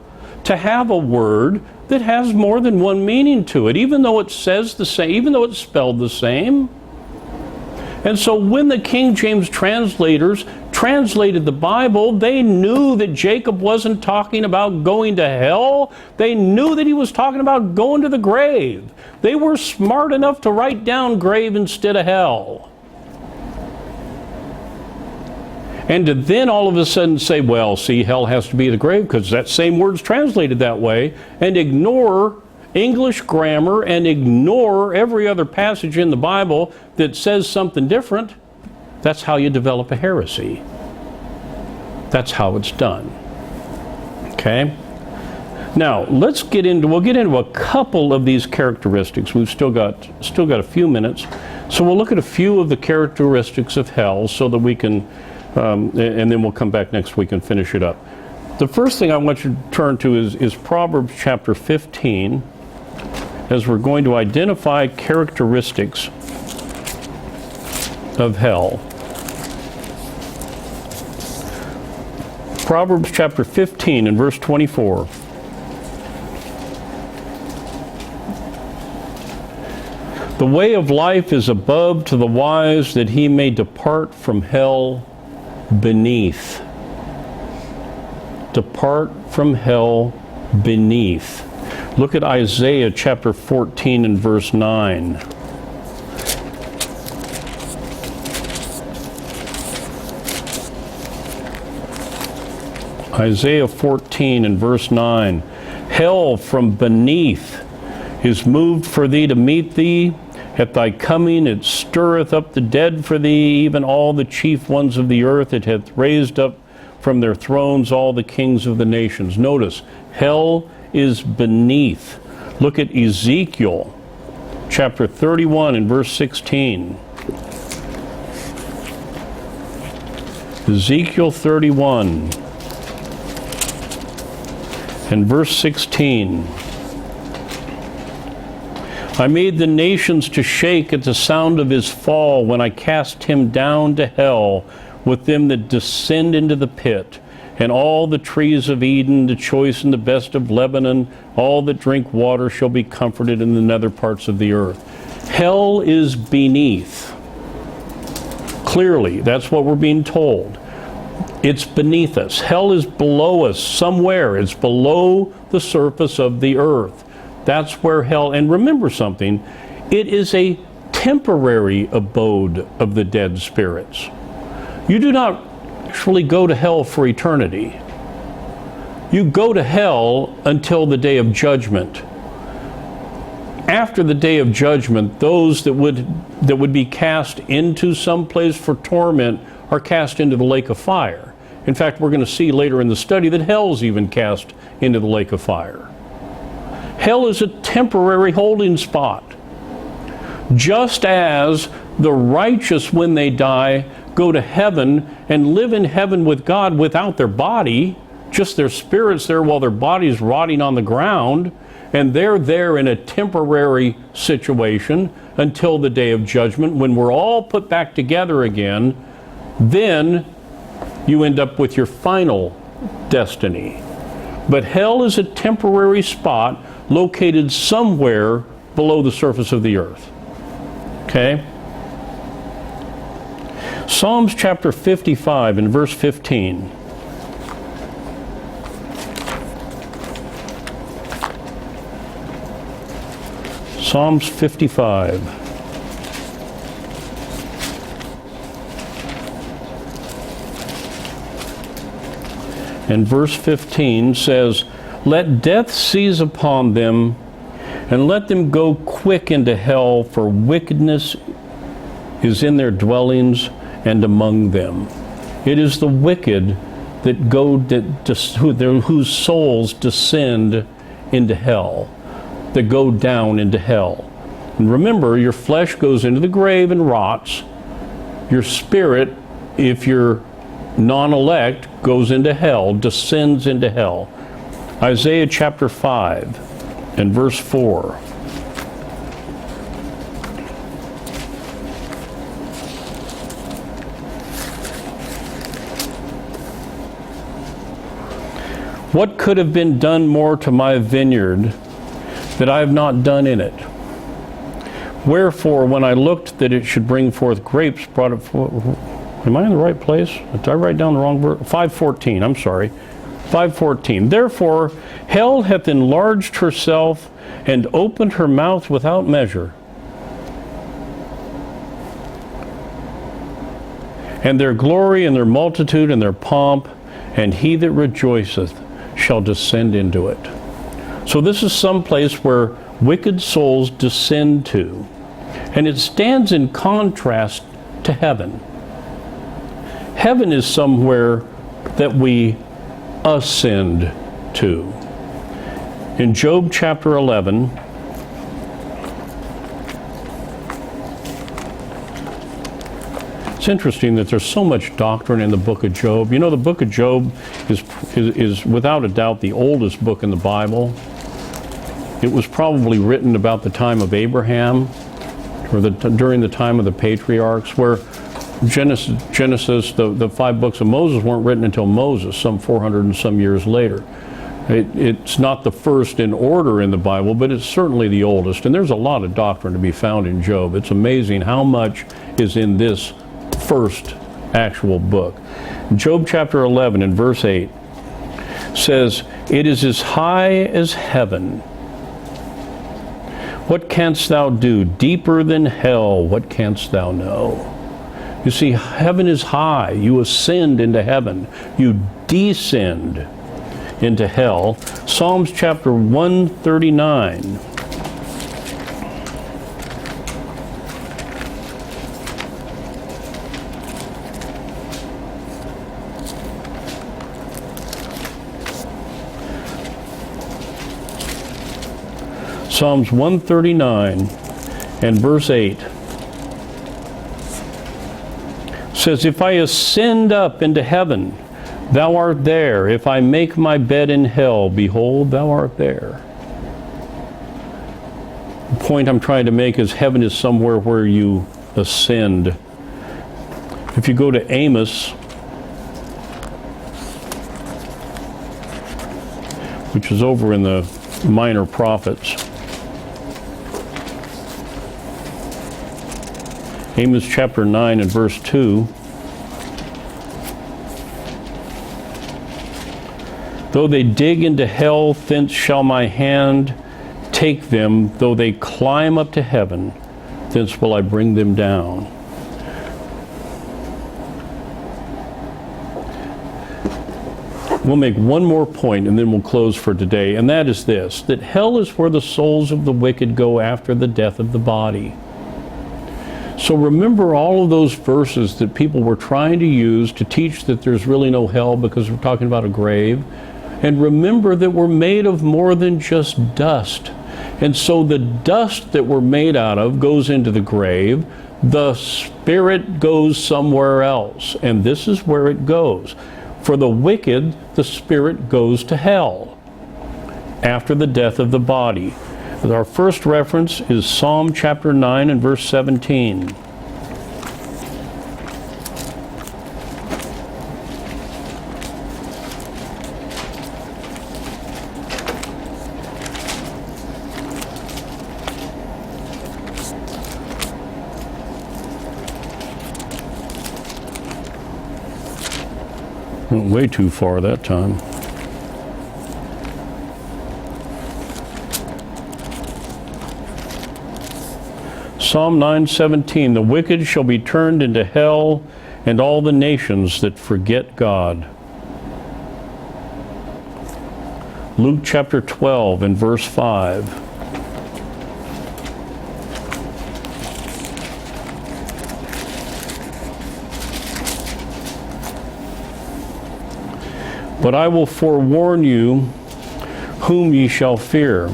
to have a word that has more than one meaning to it, even though it says the same, even though it's spelled the same. And so when the King James translators translated the Bible, they knew that Jacob wasn't talking about going to hell. They knew that he was talking about going to the grave. They were smart enough to write down grave instead of hell. And to then all of a sudden say, well, see, hell has to be the grave because that same word's translated that way, and ignore English grammar and ignore every other passage in the Bible that says something different, that's how you develop a heresy. That's how it's done. Okay? Now, we'll get into a couple of these characteristics. We've still got a few minutes. So we'll look at a few of the characteristics of hell so that we can, and then we'll come back next week and finish it up. The first thing I want you to turn to is Proverbs chapter 15, as we're going to identify characteristics of hell. Proverbs chapter 15 and verse 24. The way of life is above to the wise, that he may depart from hell beneath. Depart from hell beneath. Look at Isaiah chapter 14 and verse 9. Isaiah 14 and verse 9. Hell from beneath is moved for thee to meet thee. At thy coming it stirreth up the dead for thee, even all the chief ones of the earth. It hath raised up from their thrones all the kings of the nations. Notice, hell is beneath. Look at Ezekiel chapter 31 and verse 16. Ezekiel 31 and verse 16. I made the nations to shake at the sound of his fall, when I cast him down to hell with them that descend into the pit. And all the trees of Eden, the choice and the best of Lebanon, all that drink water shall be comforted in the nether parts of the earth. Hell is beneath. Clearly, that's what we're being told. It's beneath us. Hell is below us somewhere. It's below the surface of the earth. That's where hell, and remember something, it is a temporary abode of the dead spirits. You do not actually go to hell for eternity. You go to hell until the day of judgment. After the day of judgment, those that would be cast into some place for torment are cast into the lake of fire. In fact, we're going to see later in the study that hell's even cast into the lake of fire. Hell is a temporary holding spot. Just as the righteous, when they die, go to heaven and live in heaven with God without their body, just their spirits there while their body's rotting on the ground, and they're there in a temporary situation until the day of judgment, when we're all put back together again, then you end up with your final destiny. But hell is a temporary spot located somewhere below the surface of the earth. Okay? Psalms chapter 55 and verse 15. Psalms 55. And verse 15 says, let death seize upon them, and let them go quick into hell, for wickedness is in their dwellings and among them. It is the wicked that go whose souls descend into hell, that go down into hell. And remember, your flesh goes into the grave and rots. Your spirit, if you're non-elect, goes into hell, descends into hell. Isaiah chapter 5 and verse 4. What could have been done more to my vineyard that I have not done in it? Wherefore, when I looked that it should bring forth grapes, brought it forth. Am I in the right place? Did I write down the wrong verse? 5:14, I'm sorry. 5:14. Therefore, hell hath enlarged herself and opened her mouth without measure. And their glory and their multitude and their pomp, and he that rejoiceth shall descend into it. So this is some place where wicked souls descend to. And it stands in contrast to heaven. Heaven is somewhere that we ascend to. In Job chapter 11, it's interesting that there's so much doctrine in the book of Job. You know, the book of Job is without a doubt the oldest book in the Bible. It was probably written about the time of Abraham, or during the time of the patriarchs, where Genesis, the 5 books of Moses weren't written until Moses, some 400 and some years later. It's not the first in order in the Bible, but it's certainly the oldest. And there's a lot of doctrine to be found in Job. It's amazing how much is in this first actual book. Job chapter 11 and verse 8 says, "It is as high as heaven. What canst thou do? Deeper than hell, what canst thou know?" You see, heaven is high. You ascend into heaven. You descend into hell. Psalms chapter 139. Psalms 139 and verse 8 says, "If I ascend up into heaven, thou art there. If I make my bed in hell, behold, thou art there." The point I'm trying to make is heaven is somewhere where you ascend. If you go to Amos, which is over in the Minor Prophets, Amos chapter 9 and verse 2, "Though they dig into hell, thence shall my hand take them. Though they climb up to heaven, thence will I bring them down." We'll make one more point and then we'll close for today, and that is this, that hell is where the souls of the wicked go after the death of the body. So remember all of those verses that people were trying to use to teach that there's really no hell because we're talking about a grave. And remember that we're made of more than just dust. And so the dust that we're made out of goes into the grave. The spirit goes somewhere else. And this is where it goes. For the wicked, the spirit goes to hell after the death of the body. Our first reference is Psalm chapter 9 and verse 17. Went way too far that time. Psalm 9:17, "The wicked shall be turned into hell, and all the nations that forget God." Luke chapter 12 and verse 5. "But I will forewarn you whom ye shall fear.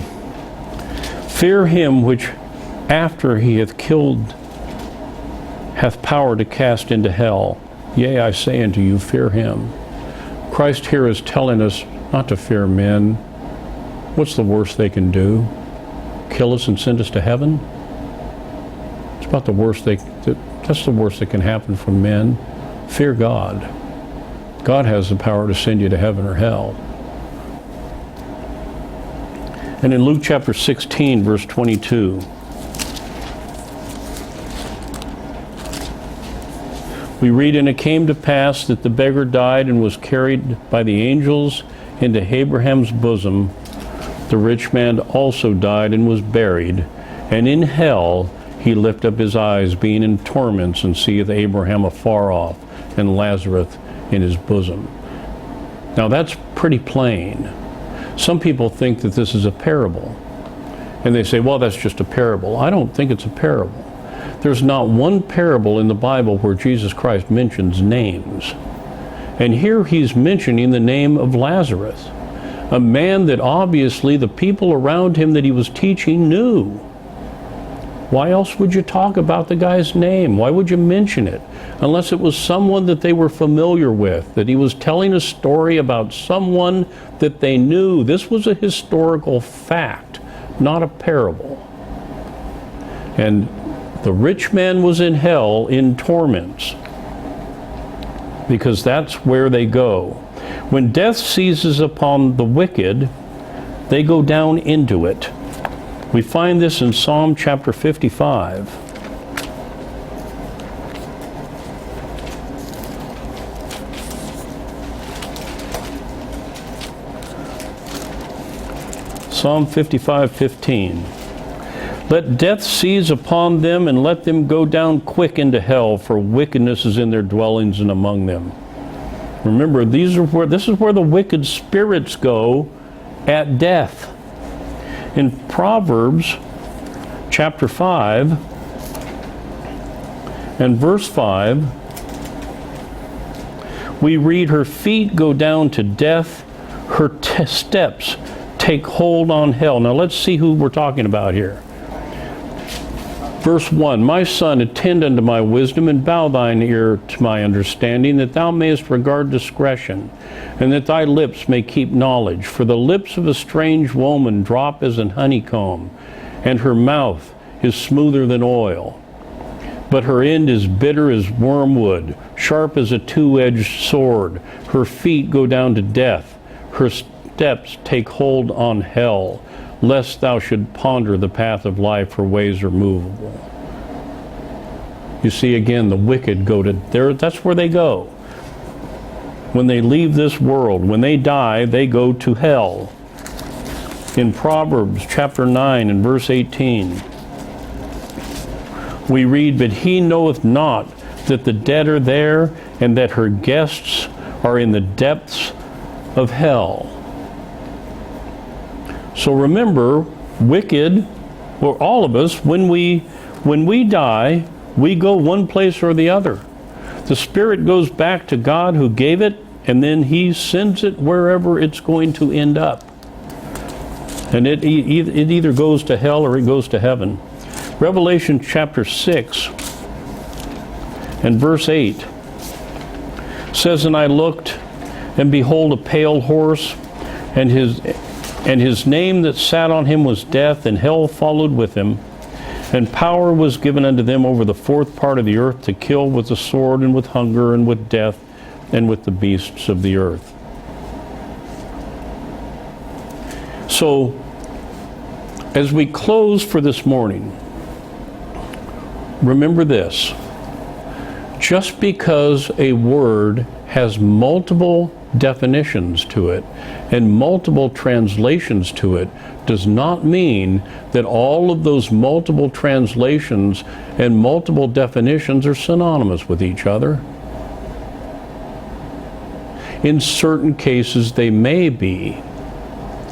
Fear him which after he hath killed hath power to cast into hell. Yea, I say unto you, fear him." Christ here is telling us not to fear men. What's the worst they can do? Kill us and send us to heaven? It's about the worst that's the worst that can happen from men. Fear God. God has the power to send you to heaven or hell. And in Luke chapter 16, verse 22, we read, "And it came to pass that the beggar died and was carried by the angels into Abraham's bosom. The rich man also died and was buried. And in hell he lift up his eyes, being in torments, and seeth Abraham afar off, and Lazarus in his bosom." Now that's pretty plain. Some people think that this is a parable. And they say, well, that's just a parable. I don't think it's a parable. There's not one parable in the Bible where Jesus Christ mentions names. And here he's mentioning the name of Lazarus, a man that obviously the people around him that he was teaching knew. Why else would you talk about the guy's name? Why would you mention it? Unless it was someone that they were familiar with, that he was telling a story about someone that they knew. This was a historical fact, not a parable. And the rich man was in hell in torments, because that's where they go. When death seizes upon the wicked, they go down into it. We find this in Psalm chapter 55. Psalm 55:15. Let death seize upon them, and let them go down quick into hell, for wickedness is in their dwellings and among them. Remember, this is where the wicked spirits go at death. In Proverbs chapter 5 and verse 5, we read, her feet go down to death, her steps take hold on hell. Now let's see who we're talking about here. Verse 1, my son, attend unto my wisdom, and bow thine ear to my understanding, that thou mayest regard discretion, and that thy lips may keep knowledge. For the lips of a strange woman drop as an honeycomb, and her mouth is smoother than oil. But her end is bitter as wormwood, sharp as a two-edged sword. Her feet go down to death, her steps take hold on hell, lest thou should ponder the path of life, her ways are movable. You see, again, the wicked go to there. That's where they go. When they leave this world, when they die, they go to hell. In Proverbs chapter 9 and verse 18, we read, but he knoweth not that the dead are there, and that her guests are in the depths of hell. So remember, wicked, or all of us, when we die, we go one place or the other. The spirit goes back to God who gave it, and then he sends it wherever it's going to end up. And it either goes to hell or it goes to heaven. Revelation chapter 6 and verse 8 says, and I looked, and behold, a pale horse, and his name that sat on him was Death, and hell followed with him. And power was given unto them over the fourth part of the earth, to kill with the sword, and with hunger, and with death, and with the beasts of the earth. So, as we close for this morning, remember this. Just because a word has multiple definitions to it and multiple translations to it does not mean that all of those multiple translations and multiple definitions are synonymous with each other. In certain cases they may be,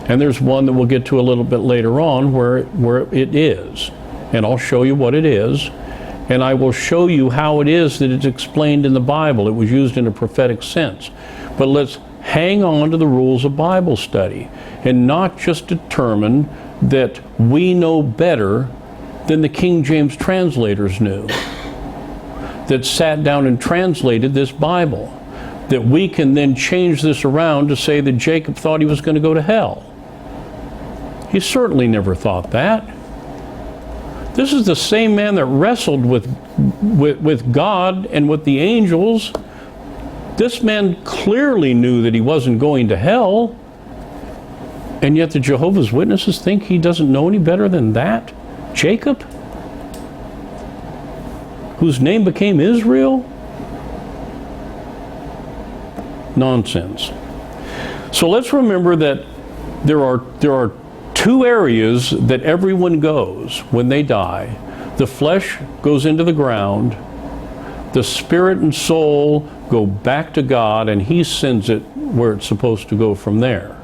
and there's one that we'll get to a little bit later on where it is, and I'll show you what it is, and I will show you how it is that it's explained in the Bible. It was used in a prophetic sense. But let's hang on to the rules of Bible study and not just determine that we know better than the King James translators knew, that sat down and translated this Bible, that we can then change this around to say that Jacob thought he was going to go to hell. He certainly never thought that. This is the same man that wrestled with God and with the angels. This man clearly knew that he wasn't going to hell, and yet the Jehovah's Witnesses think he doesn't know any better than that? Jacob, whose name became Israel? Nonsense. So let's remember that there are two areas that everyone goes when they die. The flesh goes into the ground. The spirit and soul go back to God, and he sends it where it's supposed to go from there.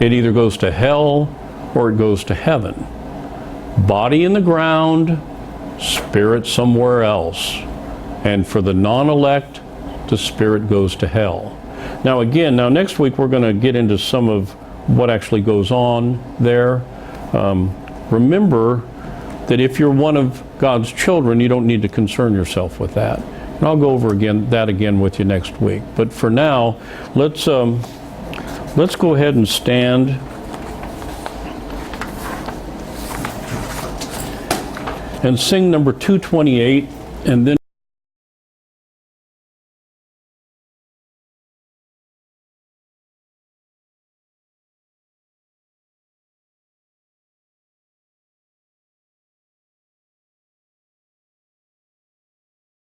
It either goes to hell or it goes to heaven. Body in the ground, spirit somewhere else. And for the non-elect, the spirit goes to hell. Now next week we're going to get into some of what actually goes on there. Remember that if you're one of God's children, you don't need to concern yourself with that. And I'll go over that again with you next week. But for now, let's go ahead and stand. And sing number 228, and then